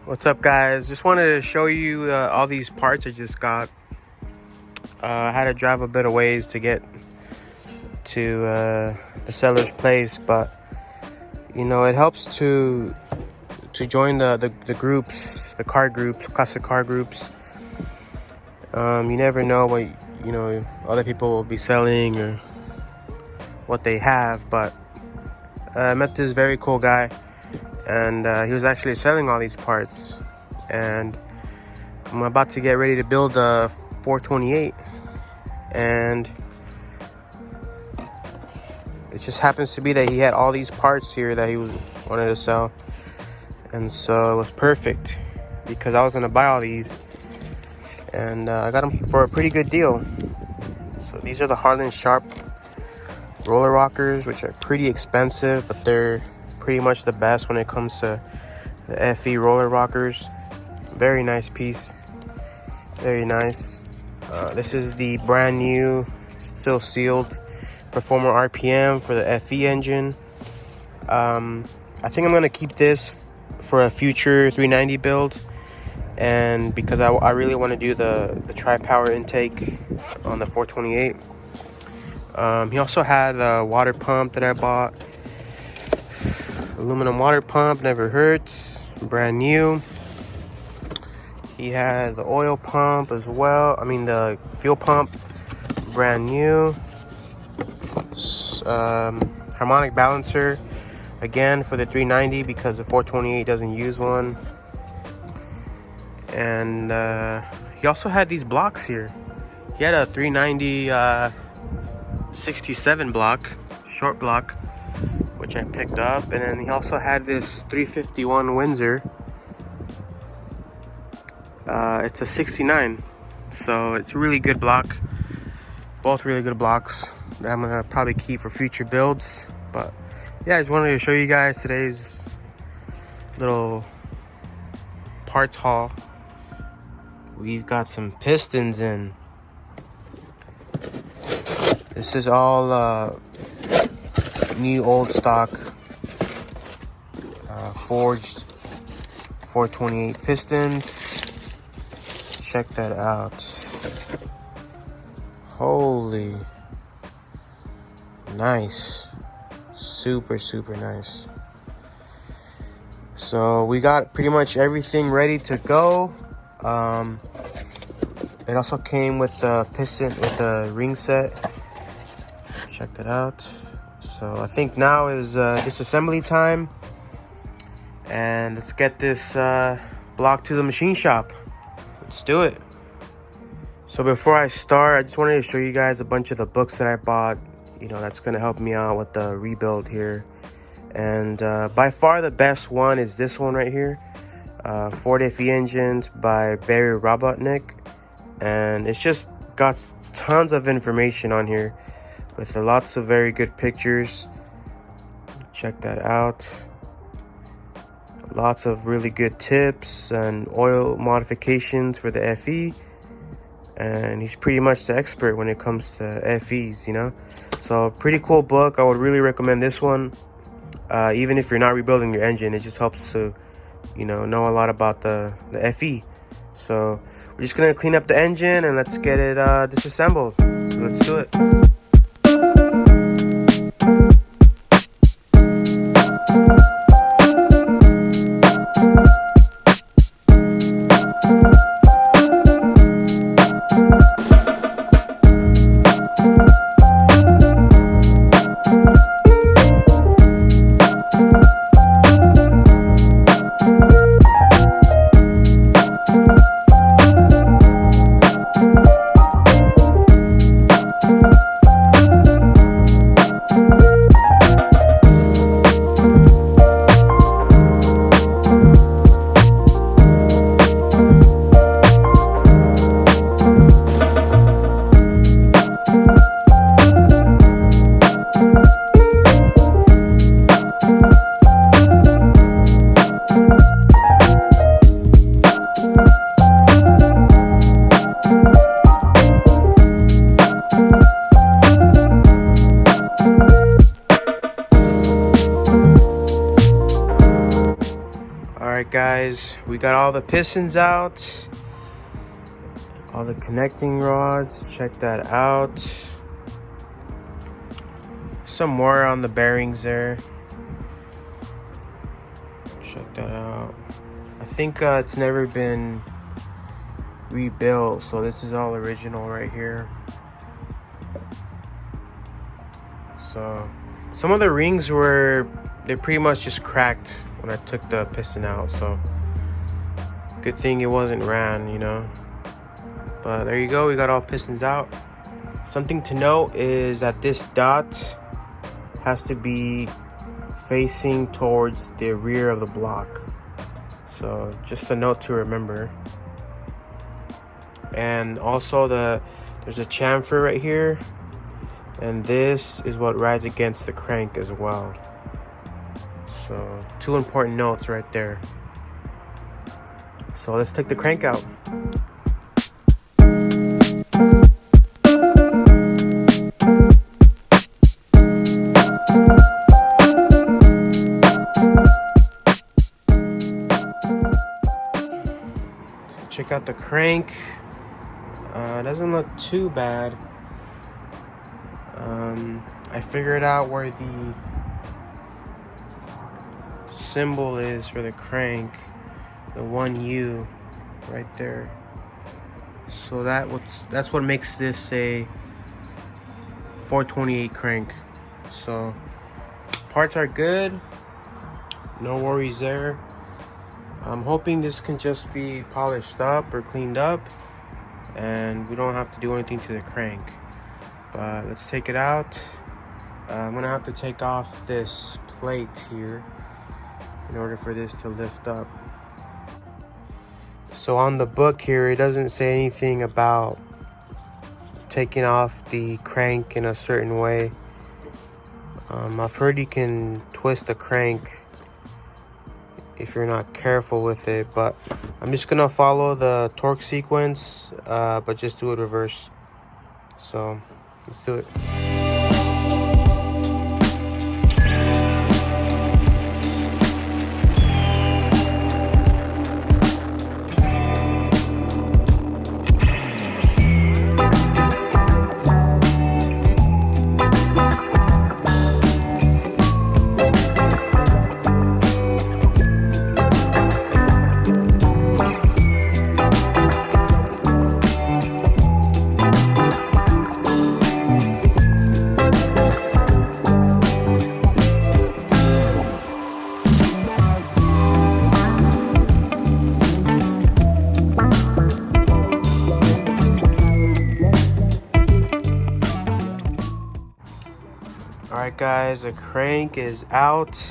What's up, guys? Just wanted to show you all these parts I just got. I had to drive a bit of ways to get to the seller's place, but you know, it helps to join the groups, the car groups, classic car groups. You never know what other people will be selling or what they have, but I met this very cool guy, and he was actually selling all these parts, and I'm about to get ready to build a 428, and it just happens to be that he had all these parts here that he wanted to sell, and so it was perfect because I was gonna buy all these, and I got them for a pretty good deal. So these are the Harlan Sharp roller rockers, which are pretty expensive, but they're pretty much the best when it comes to the FE roller rockers. Very nice piece, very nice. This is the brand new, still sealed Performer RPM for the FE engine. I think I'm gonna keep this for a future 390 build, and because I really want to do the tri-power intake on the 428. He also had a water pump that I bought. Aluminum water pump, never hurts, brand new. He had the oil pump as well. I mean the fuel pump, brand new. Harmonic balancer, again for the 390 because the 428 doesn't use one. And he also had these blocks here. He had a 390 67 block, short block, which I picked up, and then he also had this 351 Windsor. It's a 69, so it's a really good block. Both really good blocks that I'm gonna probably keep for future builds. But yeah, I just wanted to show you guys today's little parts haul. We've got some pistons in. This is all new old stock forged 428 pistons. Check that out. Holy nice, super nice. So we got pretty much everything ready to go. It also came with a piston with a ring set. Check that out. So I think now is disassembly time, and let's get this block to the machine shop. Let's do it. So before I start, I just wanted to show you guys a bunch of the books that I bought. You know, that's gonna help me out with the rebuild here. And by far the best one is this one right here, Ford FE Engines by Barry Robotnick, and it's just got tons of information on here with lots of very good pictures. Check that out. Lots of really good tips and oil modifications for the FE, and he's pretty much the expert when it comes to FEs, you know. So pretty cool book. I would really recommend this one. Even if you're not rebuilding your engine, it just helps to know a lot about the FE. So we're just gonna clean up the engine and let's get it disassembled. So let's do it. guys, we got all the pistons out, all the connecting rods. Check that out. Some more on the bearings there. Check that out. I think it's never been rebuilt, so this is all original right here. So some of the rings they're pretty much just cracked when I took the piston out, so good thing it wasn't ran, you know. But there you go, we got all pistons out. Something to note is that this dot has to be facing towards the rear of the block, so just a note to remember. And also there's a chamfer right here, and this is what rides against the crank as well. So 2 important notes right there. So let's take the crank out. So check out the crank. Doesn't look too bad. I figured out where the symbol is for the crank, the 1U right there. So that's what makes this a 428 crank. So parts are good, no worries there. I'm hoping this can just be polished up or cleaned up and we don't have to do anything to the crank. But let's take it out. I'm gonna have to take off this plate here in order for this to lift up. So on the book here, it doesn't say anything about taking off the crank in a certain way. I've heard you can twist the crank if you're not careful with it, but I'm just gonna follow the torque sequence, but just do it reverse. So let's do it. Alright guys, the crank is out.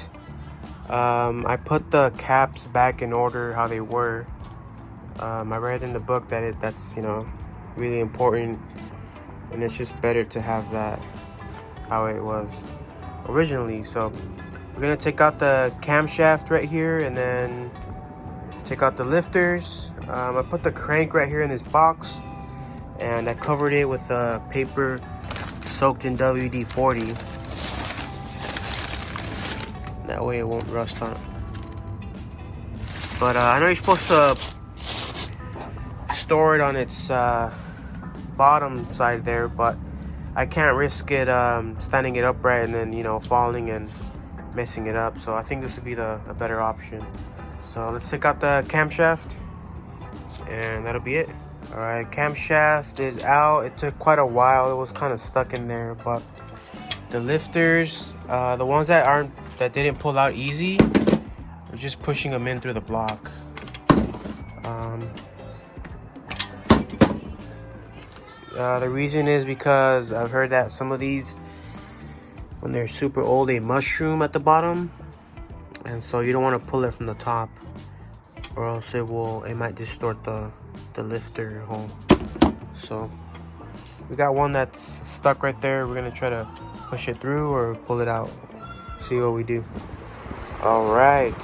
I put the caps back in order how they were. I read in the book that that's, you know, really important, and it's just better to have that how it was originally. So we're gonna take out the camshaft right here and then take out the lifters. I put the crank right here in this box and I covered it with paper soaked in WD-40. That way it won't rust on it. But I know you're supposed to store it on its bottom side there, but I can't risk it standing it upright and then, you know, falling and messing it up. So I think this would be a better option. So let's take out the camshaft and that'll be it. Alright, camshaft is out. It took quite a while. It was kind of stuck in there, but the lifters, the ones that didn't pull out easy, we're just pushing them in through the block. The reason is because I've heard that some of these, when they're super old, they mushroom at the bottom, and so you don't want to pull it from the top, or else it might distort the lifter hole. So we got one that's stuck right there. We're gonna try to push it through or pull it out, see what we do. All right,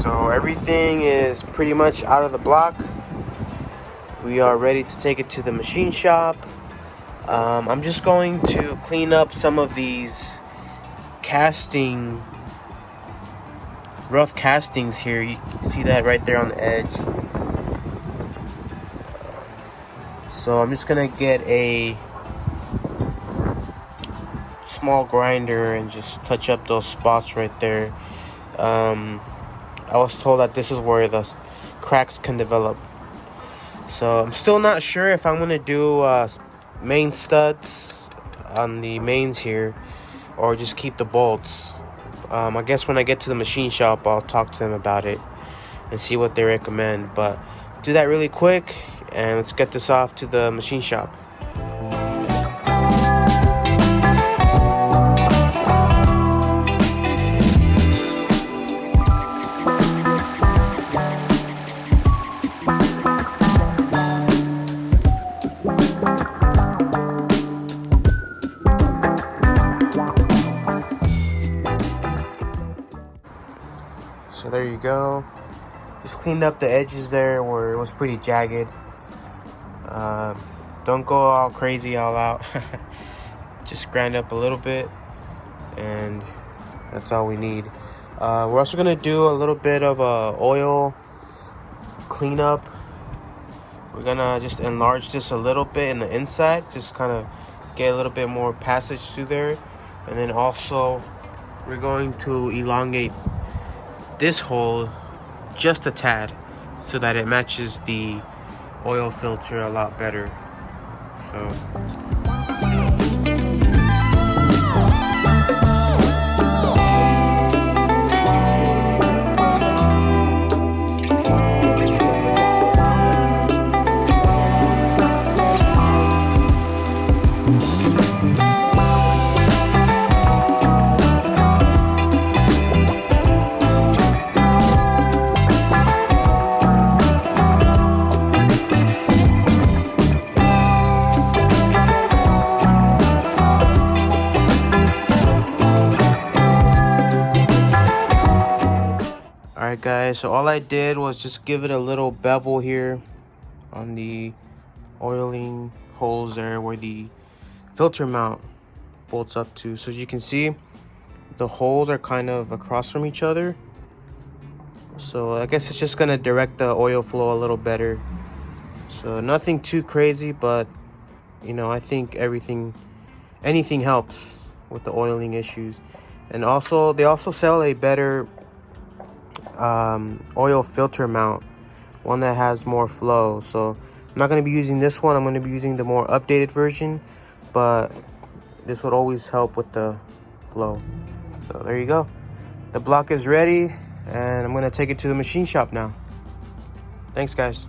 so everything is pretty much out of the block. We are ready to take it to the machine shop. I'm just going to clean up some of these casting rough castings here. You see that right there on the edge. So I'm just gonna get a small grinder and just touch up those spots right there. I was told that this is where the cracks can develop. So I'm still not sure if I'm gonna do main studs on the mains here, or just keep the bolts. I guess when I get to the machine shop, I'll talk to them about it and see what they recommend. But do that really quick, and let's get this off to the machine shop. So there you go. Just cleaned up the edges there where it was pretty jagged. Don't go all crazy all out. Just grind up a little bit, and that's all we need. We're also gonna do a little bit of oil cleanup. We're gonna just enlarge this a little bit in the inside, just kind of get a little bit more passage through there. And then also we're going to elongate this hole just a tad so that it matches the oil filter a lot better. So alright guys, so all I did was just give it a little bevel here on the oiling holes there where the filter mount bolts up to. So as you can see, the holes are kind of across from each other. So I guess it's just gonna direct the oil flow a little better. So nothing too crazy, but you know, I think anything helps with the oiling issues. And also, they also sell a better oil filter mount, one that has more flow. So I'm not going to be using this one. I'm going to be using the more updated version, but this would always help with the flow. So there you go. The block is ready, and I'm going to take it to the machine shop now. Thanks guys.